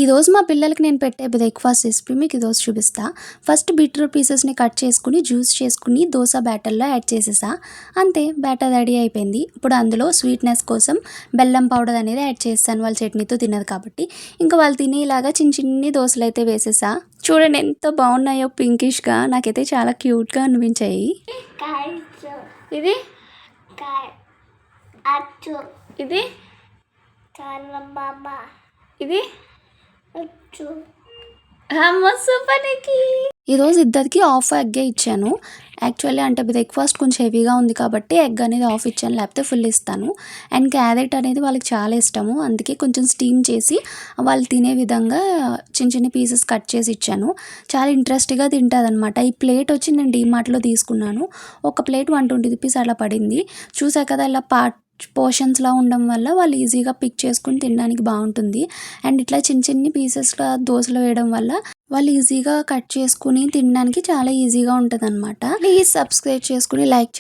ఈరోజు మా పిల్లలకి నేను పెట్టే బ్రేక్ఫాస్ట్ రెసిపీ మీకు ఈరోజు చూపిస్తా. ఫస్ట్ బీట్రూట్ పీసెస్ని కట్ చేసుకుని జ్యూస్ చేసుకుని దోశ బ్యాటర్లో యాడ్ చేసేసా. అంతే, బ్యాటర్ రెడీ అయిపోయింది. ఇప్పుడు అందులో స్వీట్నెస్ కోసం బెల్లం పౌడర్ అనేది యాడ్ చేస్తాను, వాళ్ళు చట్నీతో తినరు కాబట్టి. ఇంకా వాళ్ళు తినేలాగా చిన్న చిన్ని దోశలు అయితే వేసేసా. చూడండి ఎంత బాగున్నాయో, పింకిష్గా. నాకైతే చాలా క్యూట్గా అనిపించాయి. ఇది ఇది ఇది ఈరోజు ఇద్దరికి హాఫ్ ఎగ్గే ఇచ్చాను. యాక్చువల్లీ అంటే బ్రేక్ఫాస్ట్ కొంచెం హెవీగా ఉంది కాబట్టి ఎగ్ అనేది హాఫ్ ఇచ్చాను, లేకపోతే ఫుల్ ఇస్తాను. అండ్ క్యారెట్ అనేది వాళ్ళకి చాలా ఇష్టము, అందుకే కొంచెం స్టీమ్ చేసి వాళ్ళు తినే విధంగా చిన్న చిన్న పీసెస్ కట్ చేసి ఇచ్చాను. చాలా ఇంట్రెస్ట్గా తింటారనమాట. ఈ ప్లేట్ వచ్చి నేను డీమార్ట్లో తీసుకున్నాను. ఒక ప్లేట్ 120 రూపీస్ అలా పడింది. చూసా కదా, ఇలా పోర్షన్స్లా ఉండడం వల్ల వాళ్ళు ఈజీగా పిక్ చేసుకుని తినడానికి బాగుంటుంది. అండ్ ఇట్లా చిన్న చిన్ని పీసెస్గా దోశలో వేయడం వల్ల వాళ్ళు ఈజీగా కట్ చేసుకుని తినడానికి చాలా ఈజీగా ఉంటుంది అనమాట. ప్లీజ్ సబ్స్క్రైబ్ చేసుకుని లైక్